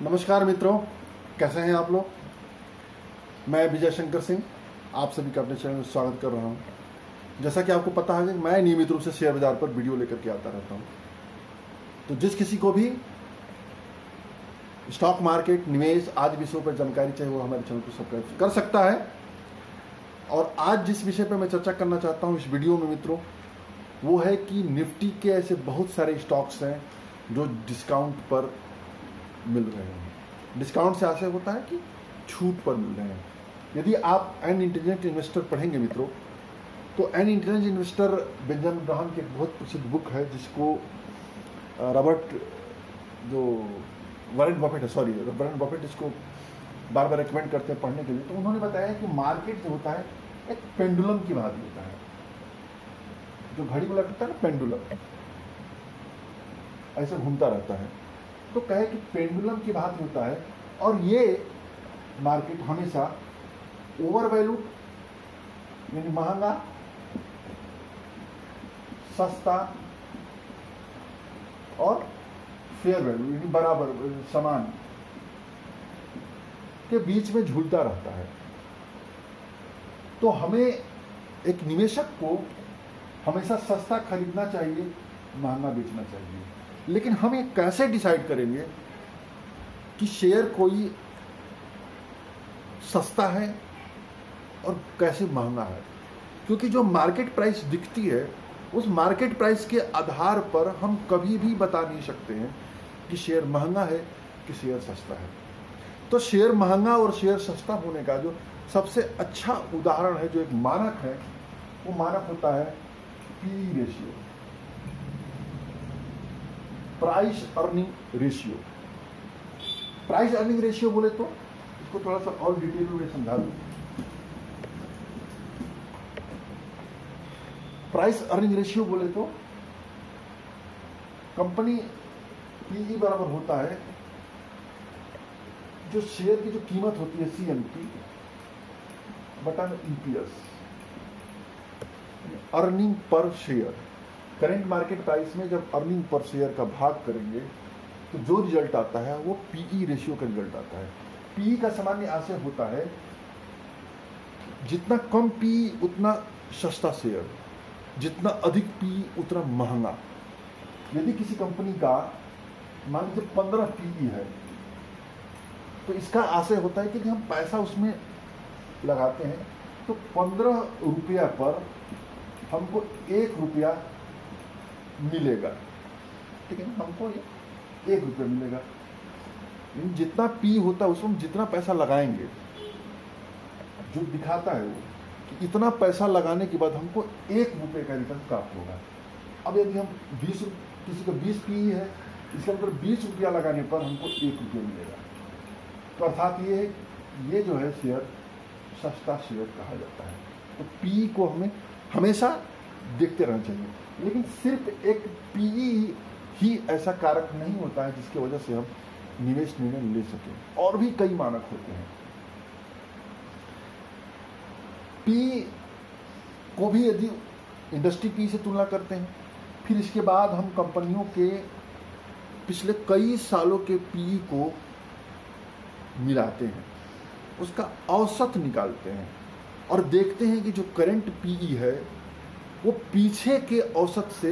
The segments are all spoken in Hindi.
नमस्कार मित्रों, कैसे हैं आप लोग। मैं विजय शंकर सिंह आप सभी का अपने चैनल में स्वागत कर रहा हूं। जैसा कि आपको पता है कि मैं नियमित रूप से शेयर बाजार पर वीडियो लेकर के आता रहता हूं। तो जिस किसी को भी स्टॉक मार्केट, निवेश आदि विषयों पर जानकारी चाहिए वो हमारे चैनल को सब्सक्राइब कर सकता है। और आज जिस विषय पर मैं चर्चा करना चाहता हूँ इस वीडियो में मित्रों, वो है कि निफ्टी के ऐसे बहुत सारे स्टॉक्स हैं जो डिस्काउंट पर मिल रहे हैं। डिस्काउंट से आशय होता है कि छूट पर मिल रहे हैं। यदि आप एन इंटेलिजेंट इन्वेस्टर पढ़ेंगे मित्रों, तो an intelligent investor Benjamin Graham की एक बहुत प्रसिद्ध बुक है जिसको वारेन बफेट इसको बार बार रिकमेंड करते हैं पढ़ने के लिए। तो उन्होंने बताया कि मार्केट जो होता है एक पेंडुलम की भांति होता है। जो घड़ी में लगता है ना, पेंडुलम ऐसे घूमता रहता है। तो कहे कि पेंडुलम की भांति होता है और ये मार्केट हमेशा ओवर वैल्यूड यानी महंगा, सस्ता और फेयर वैल्यू यानी बराबर समान के बीच में झूलता रहता है। तो हमें एक निवेशक को हमेशा सस्ता खरीदना चाहिए, महंगा बेचना चाहिए। लेकिन हम ये कैसे डिसाइड करेंगे कि शेयर कोई सस्ता है और कैसे महंगा है? क्योंकि जो मार्केट प्राइस दिखती है उस मार्केट प्राइस के आधार पर हम कभी भी बता नहीं सकते हैं कि शेयर महंगा है कि शेयर सस्ता है। तो शेयर महंगा और शेयर सस्ता होने का जो सबसे अच्छा उदाहरण है, जो एक मानक है, वो मानक होता है P ratio, price earning ratio. Price earning ratio बोले तो इसको थोड़ा सा और डिटेल में समझा दूं। प्राइस अर्निंग रेशियो बोले तो कंपनी पीई बराबर होता है जो शेयर की जो कीमत होती है सीएमपी बटा EPS, earning per share. Current market price में जब अर्निंग पर शेयर का भाग करेंगे तो जो रिजल्ट आता है वो पीई रेशियो का रिजल्ट आता है। पीई का सामान्य आशय होता है जितना कम पीई उतना सस्ता शेयर, जितना अधिक पीई उतना महंगा। यदि किसी कंपनी का मान लीजिए 15 पीई है तो इसका आशय होता है कि हम पैसा उसमें लगाते हैं तो 15 रुपया पर हमको 1 रुपया मिलेगा। ठीक है, हमको 1 रुपया मिलेगा। जितना पी होता है उसमें जितना पैसा लगाएंगे, जो दिखाता है वो कि इतना पैसा लगाने के बाद हमको 1 रुपये का रिटर्न प्राप्त होगा। अब यदि हम किसी का 20 पी है, इसके अंदर 20 रुपया लगाने पर हमको 1 रुपया मिलेगा। तो अर्थात ये जो है शेयर सस्ता शेयर कहा जाता है। तो पी को हमें हमेशा देखते रहना चाहिए। लेकिन सिर्फ एक पीई ही ऐसा कारक नहीं होता है जिसकी वजह से हम निवेश निर्णय ले सकें। और भी कई मानक होते हैं। पी को भी यदि इंडस्ट्री पी से तुलना करते हैं, फिर इसके बाद हम कंपनियों के पिछले कई सालों के पी को मिलाते हैं, उसका औसत निकालते हैं और देखते हैं कि जो करंट पीई है वो पीछे के औसत से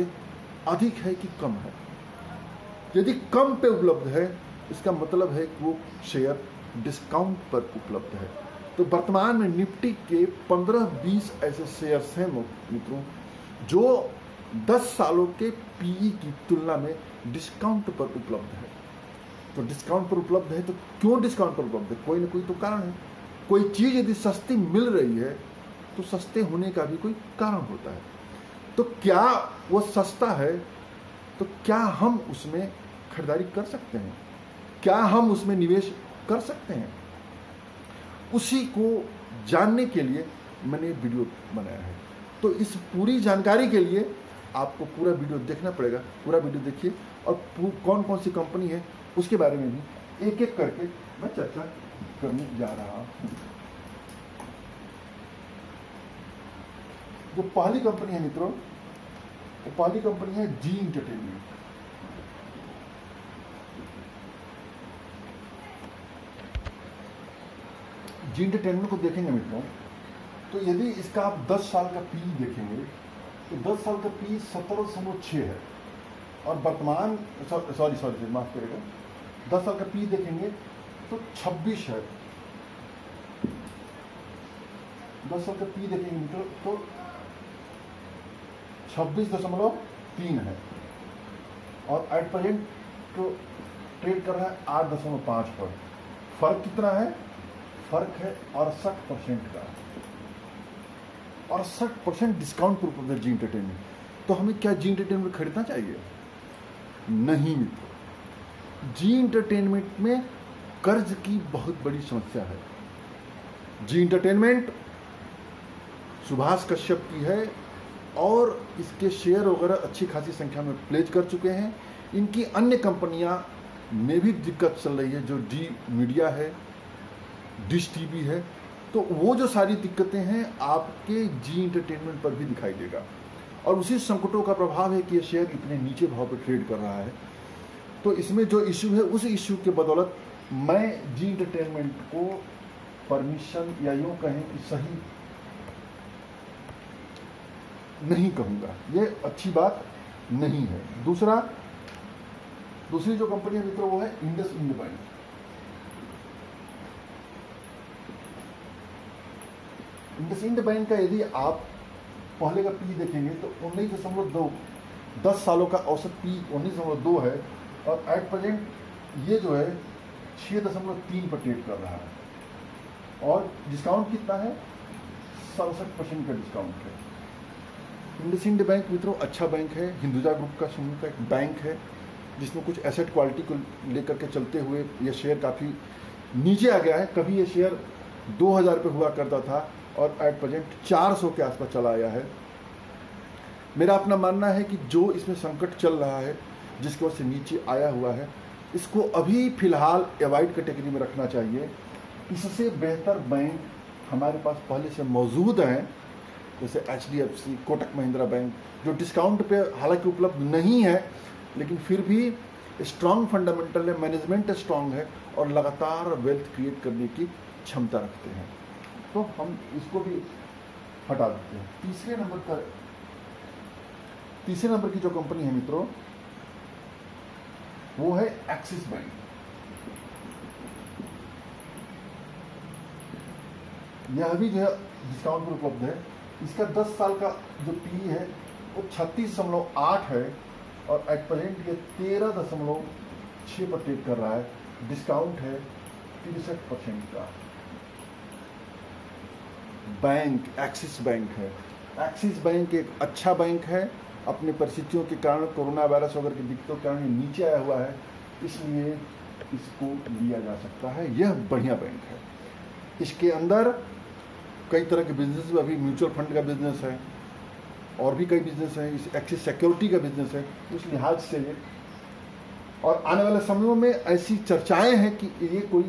अधिक है कि कम है। यदि कम पे उपलब्ध है इसका मतलब है कि वो शेयर डिस्काउंट पर उपलब्ध है। तो वर्तमान में निफ्टी के 15-20 ऐसे शेयर्स हैं मित्रों जो 10 सालों के पीई की तुलना में डिस्काउंट पर उपलब्ध है। तो डिस्काउंट पर उपलब्ध है तो क्यों डिस्काउंट पर उपलब्ध है? कोई ना कोई तो कारण है। कोई चीज यदि सस्ती मिल रही है तो सस्ते होने का भी कोई कारण होता है। तो क्या वो सस्ता है तो क्या हम उसमें खरीदारी कर सकते हैं? क्या हम उसमें निवेश कर सकते हैं? उसी को जानने के लिए मैंने वीडियो बनाया है। तो इस पूरी जानकारी के लिए आपको पूरा वीडियो देखना पड़ेगा। पूरा वीडियो देखिए और कौन कौन सी कंपनी है उसके बारे में भी एक एक करके मैं चर्चा करने जा रहा हूं। जो पहली कंपनी है मित्रों, वो पहली कंपनी है जी एंटरटेनमेंट। जी एंटरटेनमेंट को देखेंगे मित्रों, तो यदि इसका आप 10 साल का पी देखेंगे तो 10 साल का पी 17.6 है, और वर्तमान सॉरी माफ करेगा, 10 साल का पी देखेंगे तो 26 है। 10 साल का पी देखेंगे मित्रों तो 26.3 है, और एट प्रेजेंट तो ट्रेड कर रहा है 8.5 पर। फर्क कितना है? फर्क है 68% का, 68% डिस्काउंट पर उपलब्ध है जी एंटरटेनमेंट। तो हमें क्या जी एंटरटेनमेंट खरीदना चाहिए? नहीं मित्रों, जी एंटरटेनमेंट में कर्ज की बहुत बड़ी समस्या है। जी एंटरटेनमेंट सुभाष कश्यप की है, और इसके शेयर वगैरह अच्छी खासी संख्या में प्लेज कर चुके हैं। इनकी अन्य कंपनियां में भी दिक्कत चल रही है, जो जी मीडिया है, डिश टीवी है, तो वो जो सारी दिक्कतें हैं आपके जी एंटरटेनमेंट पर भी दिखाई देगा। और उसी संकटों का प्रभाव है कि ये शेयर इतने नीचे भाव पर ट्रेड कर रहा है। तो इसमें जो इश्यू है, उस इश्यू के बदौलत मैं जी एंटरटेनमेंट को परमिशन या यूं कहें कि सही नहीं कहूंगा, ये अच्छी बात नहीं है। दूसरी जो कंपनी है मित्रों वो है इंडसइंड बैंक। इंडसइंड बैंक का यदि आप पहले का पी देखेंगे तो 19.2, 10 सालों का औसत पी 19.2 है, और एट प्रेजेंट ये जो है 6.3 पर ट्रेड कर रहा है, और डिस्काउंट कितना है? 67% का डिस्काउंट है। इंडसइंड बैंक मित्रों अच्छा बैंक है, हिंदुजा ग्रुप का समूह का एक बैंक है, जिसमें कुछ एसेट क्वालिटी को लेकर के चलते हुए ये शेयर काफ़ी नीचे आ गया है। कभी ये शेयर 2000 पे हुआ करता था, और एट प्रेजेंट 400 के आसपास चला आया है। मेरा अपना मानना है कि जो इसमें संकट चल रहा है, जिसकी वजह से नीचे आया हुआ है, इसको अभी फिलहाल अवॉइड कैटेगरी में रखना चाहिए। इससे बेहतर बैंक हमारे पास पहले से मौजूद हैं, जैसे HDFC, कोटक महिंद्रा बैंक, जो डिस्काउंट पे हालांकि उपलब्ध नहीं है, लेकिन फिर भी स्ट्रांग फंडामेंटल है, मैनेजमेंट स्ट्रांग है, और लगातार वेल्थ क्रिएट करने की क्षमता रखते हैं। तो हम इसको भी हटा देते हैं। तीसरे नंबर की जो कंपनी है मित्रों वो है एक्सिस बैंक। यह भी जो है डिस्काउंट पर उपलब्ध है। इसका 10 साल का जो पी है वो 36.8 है, और एट प्रेजेंट ये 13.6 पर ट्रेड कर रहा है। डिस्काउंट है 63% का। बैंक एक्सिस बैंक है। एक्सिस बैंक एक अच्छा बैंक है, अपने परिस्थितियों के कारण, कोरोना वायरस वगैरह की दिक्कतों के कारण ये नीचे आया हुआ है, इसलिए इसको लिया जा सकता है। यह बढ़िया बैंक है। इसके अंदर कई तरह के बिजनेस, अभी म्यूचुअल फंड का बिजनेस है, और भी कई बिजनेस है, इस एक्सिस सिक्योरिटी का बिजनेस है। उस लिहाज से और आने वाले समयों में ऐसी चर्चाएं हैं कि ये कोई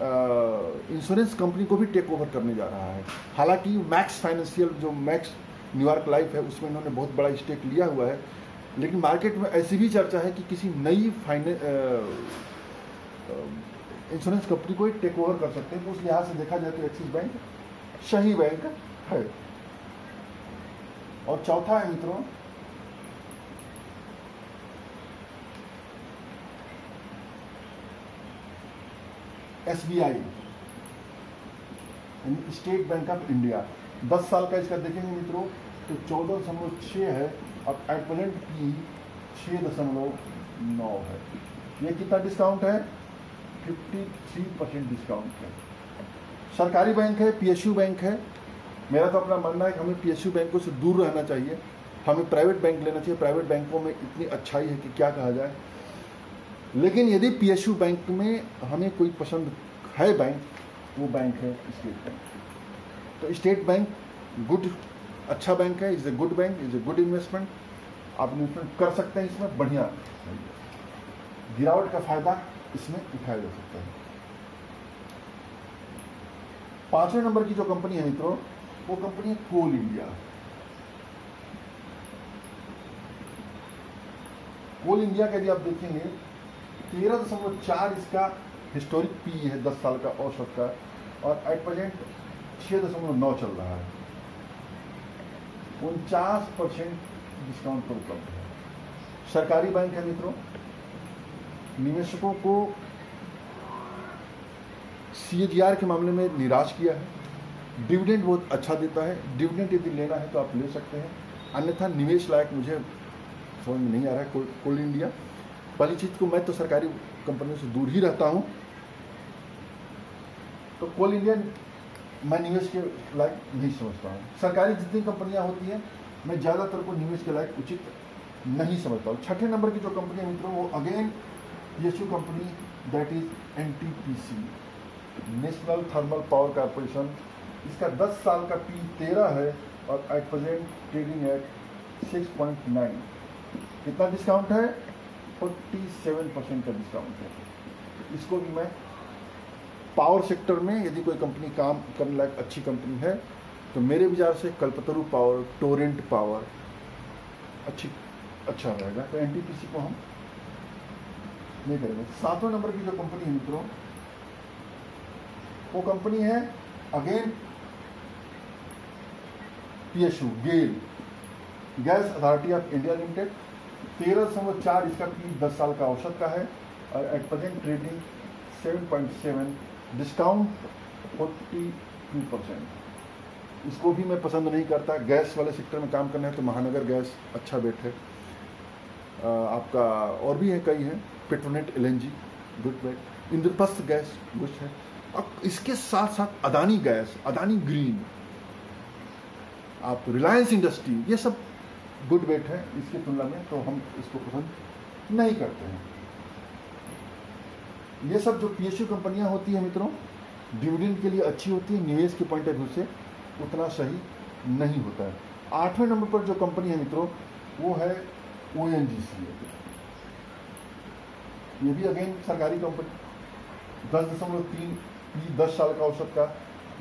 इंश्योरेंस कंपनी को भी टेक ओवर करने जा रहा है। हालांकि मैक्स फाइनेंशियल, जो मैक्स न्यूयॉर्क लाइफ है, उसमें इन्होंने बहुत बड़ा स्टेक लिया हुआ है, लेकिन मार्केट में ऐसी भी चर्चा है कि किसी नई इंश्योरेंस कंपनी को ही टेक ओवर कर सकते हैं। तो उस लिहाज से देखा जाए तो एक्सिस बैंक सही बैंक है। और चौथा है मित्रों SBI, state bank of India. 10 साल का इसका देखेंगे मित्रों तो 14.6 है, और एट प्रेजेंट पी 6.9 है। ये कितना डिस्काउंट है? 53% डिस्काउंट है। सरकारी बैंक है, PSU बैंक है। मेरा तो अपना मानना है कि हमें PSU बैंकों से दूर रहना चाहिए, हमें प्राइवेट बैंक लेना चाहिए। प्राइवेट बैंकों में इतनी अच्छाई है कि क्या कहा जाए। लेकिन यदि PSU बैंक में हमें कोई पसंद है बैंक, वो बैंक है स्टेट बैंक। तो स्टेट बैंक गुड, अच्छा बैंक है, is a good bank, is a good investment. आप इन्वेस्टमेंट कर सकते हैं इसमें, बढ़िया गिरावट का फायदा इसमें उठाया जा सकता है। 5वें नंबर की जो कंपनी है मित्रों वो कंपनी है कोल इंडिया। कोल इंडिया का यदि आप देखेंगे 13.4 इसका हिस्टोरिक पी है 10 साल का औसत का, और एट प्रेजेंट 6.9 चल रहा है। 49% डिस्काउंट पर उपलब्ध है। सरकारी बैंक है मित्रों, निवेशकों को CAGR के मामले में निराश किया है। डिविडेंड बहुत अच्छा देता है, डिविडेंड यदि लेना है तो आप ले सकते हैं, अन्यथा निवेश लायक मुझे समझ में नहीं आ रहा है कोल इंडिया। पहली चीज को मैं तो सरकारी कंपनियों से दूर ही रहता हूं, तो कोल इंडिया मैं निवेश के लायक नहीं समझता हूँ। सरकारी जितनी कंपनियां होती हैं मैं ज़्यादातर को निवेश के लायक उचित नहीं समझता हूँ। छठे नंबर की जो कंपनी है मित्रों वो again PSU company, that is NTPC, national thermal power corporation. इसका 10 साल का P 13 है और एट प्रेजेंट ट्रेडिंग एट 6.9। कितना डिस्काउंट है? 47% का डिस्काउंट है। इसको भी मैं पावर सेक्टर में यदि कोई कंपनी काम करने लायक अच्छी कंपनी है तो मेरे विचार से कल्पतरु पावर, टोरेंट पावर अच्छा रहेगा, तो NTPC को हम नहीं करेंगे। 7वें नंबर की जो कंपनी है मित्रों वो कंपनी है again PSU, GAIL, gas authority of India limited. 13.4 इसका P 10 साल का औसत का है और एट प्रेजेंट ट्रेडिंग 7.7, डिस्काउंट 42%। इसको भी मैं पसंद नहीं करता। गैस वाले सेक्टर में काम करना है तो महानगर गैस अच्छा बेट है। आपका और भी है, कई हैं, पेट्रोनेट LNG गुड बेट, इंद्रप्रस्थ गैस गुड है। अब इसके साथ साथ अदानी गैस, अदानी ग्रीन, आप रिलायंस इंडस्ट्री, ये सब गुड बेट है इसकी तुलना में, तो हम इसको पसंद नहीं करते हैं। ये सब जो PSU कंपनियां होती है मित्रों डिविडेंड के लिए अच्छी होती है, निवेश के पॉइंट ऑफ व्यू से उतना सही नहीं होता है। 8वें नंबर पर जो कंपनी है मित्रों वो है ONGC। ये भी अगेन सरकारी कंपनी, 10.3 P 10 साल का औसत का,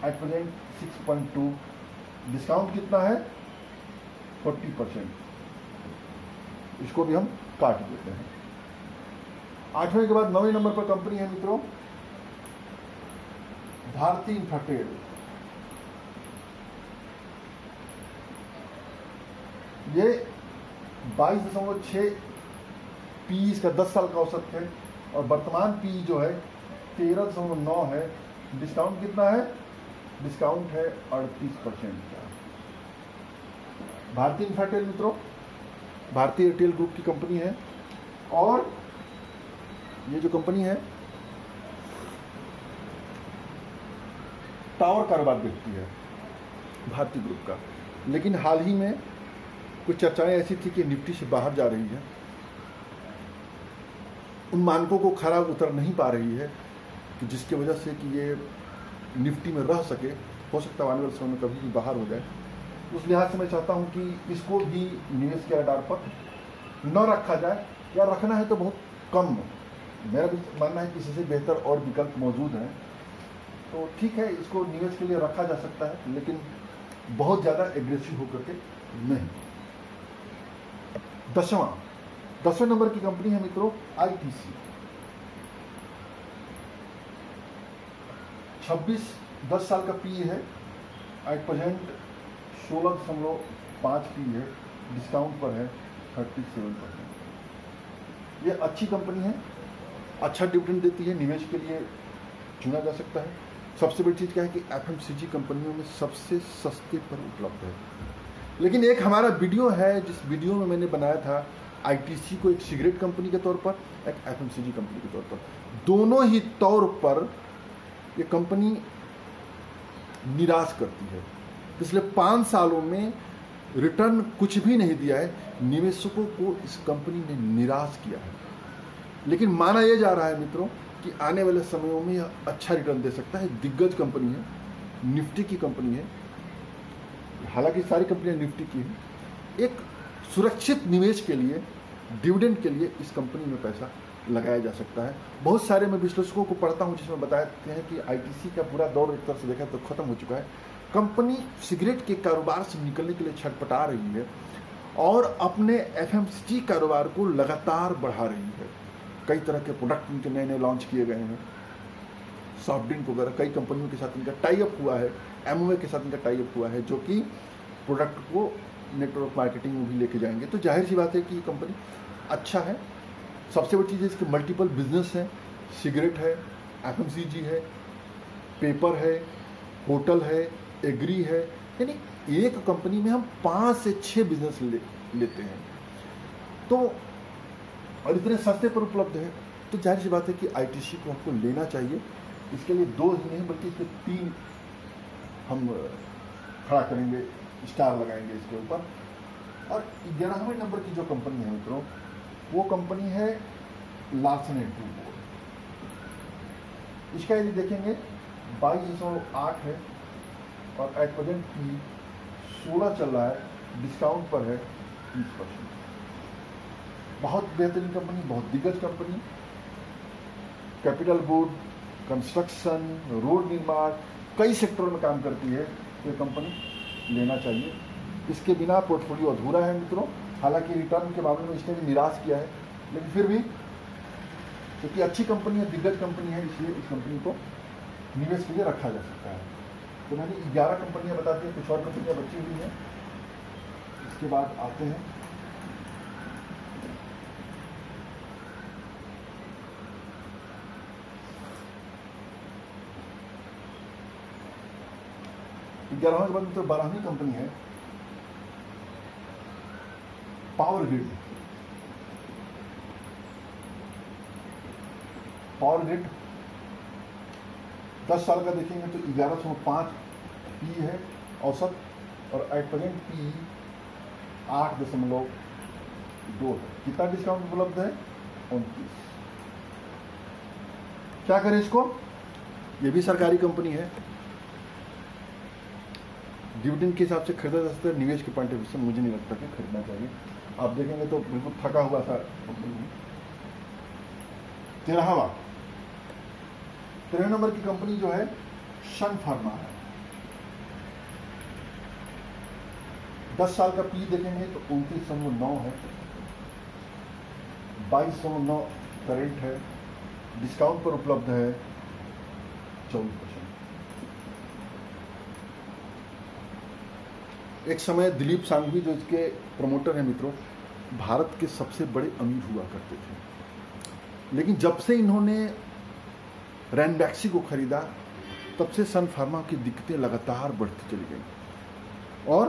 एट प्रेजेंट 6.2, डिस्काउंट कितना है? 40%। इसको भी हम काट देते हैं। 8वें के बाद 9वें नंबर पर कंपनी है मित्रों भारती इन्फ्राटेल। ये 22.6 P इसका 10 साल का औसत है और वर्तमान P जो है 13.9 है। डिस्काउंट कितना है? डिस्काउंट है 38% का। भारती इन्फ्राटेल मित्रों भारतीय एयरटेल ग्रुप की कंपनी है और ये जो कंपनी है टावर कारोबार देखती है भारतीय ग्रुप का, लेकिन हाल ही में कुछ चर्चाएं ऐसी थी कि निफ्टी से बाहर जा रही है, उन मानकों को खरा उतर नहीं पा रही है कि जिसकी वजह से कि ये निफ्टी में रह सके, हो सकता है आने वाले समय में कभी भी बाहर हो जाए। उस लिहाज से मैं चाहता हूं कि इसको भी निवेश के आधार पर न रखा जाए, या रखना है तो बहुत कम। मेरा भी मानना है कि इससे बेहतर और विकल्प मौजूद हैं, तो ठीक है इसको निवेश के लिए रखा जा सकता है, लेकिन बहुत ज़्यादा एग्रेसिव होकर के नहीं। 10वें नंबर की कंपनी है मित्रों ITC। 10 साल का P है, एट प्रेजेंट 16.5 P है, डिस्काउंट पर है 37%। ये अच्छी कंपनी है, अच्छा डिविडेंड देती है, निवेश के लिए चुना जा सकता है। सबसे बड़ी चीज़ क्या है कि FMCG कंपनियों में सबसे सस्ते पर उपलब्ध है। लेकिन एक हमारा वीडियो है जिस वीडियो में मैंने बनाया था ITC को एक सिगरेट कंपनी के तौर पर, एक FMCG कंपनी के तौर पर, दोनों ही तौर पर ये कंपनी निराश करती है। पिछले 5 सालों में रिटर्न कुछ भी नहीं दिया है, निवेशकों को इस कंपनी ने निराश किया है। लेकिन माना यह जा रहा है मित्रों कि आने वाले समयों में यह अच्छा रिटर्न दे सकता है। दिग्गज कंपनी है, निफ्टी की कंपनी है, हालांकि सारी कंपनियां निफ्टी की हैं। एक सुरक्षित निवेश के लिए, डिविडेंड के लिए इस कंपनी में पैसा लगाया जा सकता है। बहुत सारे मैं विश्लेषकों को पढ़ता हूं जिसमें बताते हैं कि ITC का पूरा दौर एक तरह से देखा तो खत्म हो चुका है। कंपनी सिगरेट के कारोबार से निकलने के लिए छटपटा रही है और अपने FMCG कारोबार को लगातार बढ़ा रही है। कई तरह के प्रोडक्ट उनके नए नए लॉन्च किए गए हैं। सॉफ्ट ड्रिंक वगैरह कई कंपनियों के साथ इनका टाई अप हुआ है, एमवे के साथ इनका टाई अप हुआ है, जो कि प्रोडक्ट को नेटवर्क मार्केटिंग में भी लेके जाएंगे। तो जाहिर सी बात है कि ये कंपनी अच्छा है। सबसे बड़ी चीज़ है इसके मल्टीपल बिजनेस हैं, सिगरेट है, एफएमसीजी है, पेपर है, होटल है, एग्री है, यानी एक कंपनी में हम 5 से 6 बिजनेस लेते हैं। तो और इतने सस्ते पर उपलब्ध है, तो जाहिर सी बात है कि आईटीसी को हमको लेना चाहिए। इसके लिए 2 ही नहीं बल्कि इसके 3 हम खड़ा करेंगे, स्टार लगाएंगे इसके ऊपर। और 11वें नंबर की जो कंपनी है मित्रों, वो कंपनी है लार्सन एंड टूब्रो। इसका यदि देखेंगे 22.8 है और एट प्रेजेंट पी 16 चल रहा है, डिस्काउंट पर है 30%। बहुत बेहतरीन कंपनी, बहुत दिग्गज company, capital good, construction, road निर्माण, कई सेक्टरों में काम करती है। तो ये कंपनी लेना चाहिए। इसके बिना पोर्टफोलियो अधूरा है मित्रों। हालांकि रिटर्न के मामले में इसने भी निराश किया है, लेकिन फिर भी क्योंकि अच्छी कंपनी है, दिग्गज कंपनी है, इसलिए इस कंपनी को निवेश के लिए रखा जा सकता है। तो मैंने 11 कंपनियां बता दी, कुछ और कंपनियां बची हुई हैं। इसके बाद आते हैं ग्यारहवें के बाद तो 12वीं कंपनी है पावर ग्रिड। पावर ग्रिड 10 साल का देखेंगे तो 1105 पी है औसत, और एट प्रेजेंट पी 8.2 है। कितना डिस्काउंट उपलब्ध है? 29। क्या करें इसको? ये भी सरकारी कंपनी है, डिविडेंड के हिसाब से खरीदा जा सकता है। निवेश के पॉइंट ऑफ व्यू से मुझे नहीं लगता कि खरीदना चाहिए। आप देखेंगे तो बिल्कुल थका हुआ सा कंपनी है। 13 नंबर की कंपनी जो है सन फार्मा है। 10 साल का पी देखेंगे तो 29.9 है, 22.9 करेंट है, डिस्काउंट पर उपलब्ध है 24%। एक समय दिलीप सांघवी जो इसके प्रमोटर हैं मित्रों, भारत के सबसे बड़े अमीर हुआ करते थे, लेकिन जब से इन्होंने रैनबैक्सी को खरीदा तब से सन फार्मा की दिक्कतें लगातार बढ़ती चली गई और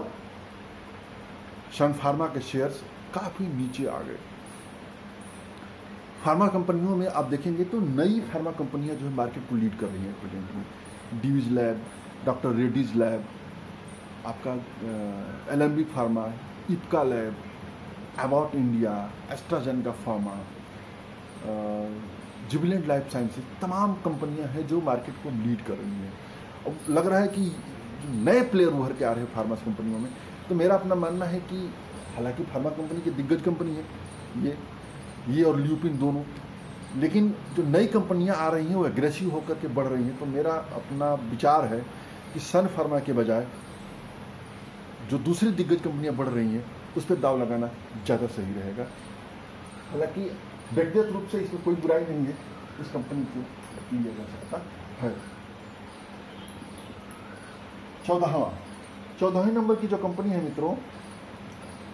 सन फार्मा के शेयर्स काफी नीचे आ गए। फार्मा कंपनियों में आप देखेंगे तो नई फार्मा कंपनियां जो है मार्केट को लीड कर रही हैं प्रेजेंट में। Divi's lab, doctor Reddy's lab, आपका Alembic pharma, Ipca lab, Abbott India, AstraZeneca pharma, Jubilant life sciences, तमाम कंपनियां हैं जो मार्केट को लीड कर रही हैं। अब लग रहा है कि नए प्लेयर उभर के आ रहे हैं फार्मा कंपनियों में। तो मेरा अपना मानना है कि हालांकि फार्मा कंपनी की दिग्गज कंपनी है ये और ल्यूपिन दोनों, लेकिन जो नई कंपनियां आ रही हैं वो एग्रेसिव होकर के बढ़ रही हैं। तो मेरा अपना विचार है कि सन फार्मा के बजाय जो दूसरी दिग्गज कंपनियां बढ़ रही हैं उस पर दाव लगाना ज़्यादा सही रहेगा। हालांकि व्यक्तिगत रूप से इसमें कोई बुराई नहीं है, इस कंपनी को लिया जा सकता है। 14वें नंबर की जो कंपनी है मित्रों,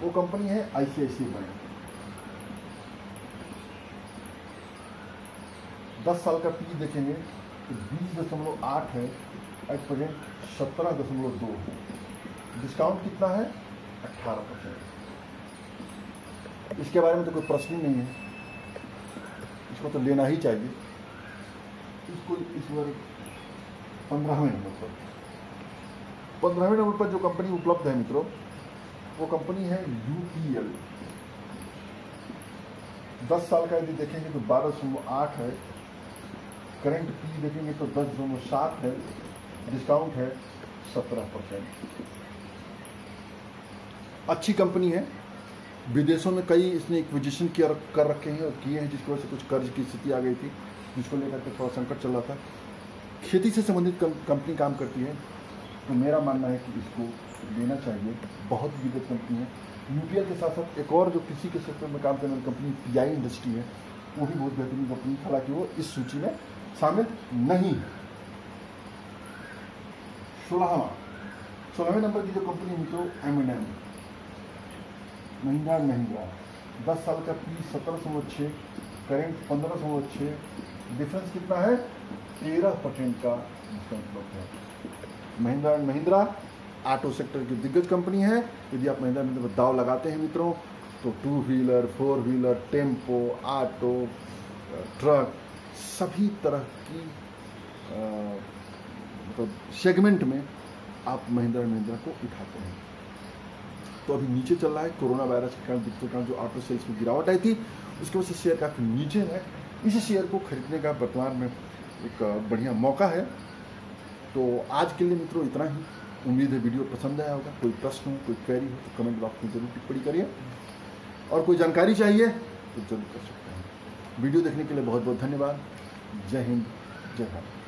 वो कंपनी है आईसीआईसीआई बैंक। 10 साल का पी देखेंगे तो 20.8 है, एट प्रेजेंट 17.2 है, डिस्काउंट कितना है? 18%। इसके बारे में तो कोई प्रश्न ही नहीं है, इसको तो लेना ही चाहिए। इसको इस बार 15वें नंबर पर जो कंपनी उपलब्ध है मित्रों, वो कंपनी है यूपीएल। 10 साल का यदि देखेंगे तो 12.8 है, करंट पी देखेंगे तो 10.7 है, डिस्काउंट है 17%। अच्छी कंपनी है, विदेशों में कई इसने एक्विजिशन कर रखे हैं और किए हैं, जिसकी वजह से कुछ कर्ज की स्थिति आ गई थी, जिसको लेकर के थोड़ा संकट चल रहा था। खेती से संबंधित कंपनी काम करती है, तो मेरा मानना है कि इसको लेना चाहिए। बहुत विदेश कंपनी है। यूपीएल के साथ साथ एक और जो कृषि के सेक्टर में काम करने वाली कंपनी पीआई इंडस्ट्री है, वो भी बहुत बेहतरीन कंपनी, हालांकि वो इस सूची में शामिल नहीं है। 16वें नंबर की जो कंपनी मित्रों M&M, महिंद्रा एंड महिंद्रा। 10 साल का पी 1706, करेंट 1506, डिफरेंस कितना है? 13% का डिफरेंस है। Mahindra and Mahindra auto sector की दिग्गज कंपनी है। यदि आप महिंद्रा महिंद्रा पर दाव लगाते हैं मित्रों तो 2 wheeler, 4 wheeler, tempo, auto, truck, सभी तरह की मतलब सेगमेंट में आप महिंद्रा एंड महिंद्रा को उठाते हैं। तो अभी नीचे चल रहा है, कोरोना वायरस के कारण दिक्कतों के कारण जो ऑटो सेल्स में गिरावट आई थी उसकी वजह से शेयर काफ़ी नीचे है। इस शेयर को खरीदने का वर्तमान में एक बढ़िया मौका है। तो आज के लिए मित्रों इतना ही। उम्मीद है वीडियो पसंद आया होगा। कोई प्रश्न हो, कोई क्वेरी हो तो कमेंट बॉक्स में जरूर टिप्पणी करिए, और कोई जानकारी चाहिए तो जरूर कर सकते हैं। वीडियो देखने के लिए बहुत बहुत धन्यवाद। जय हिंद, जय भारत।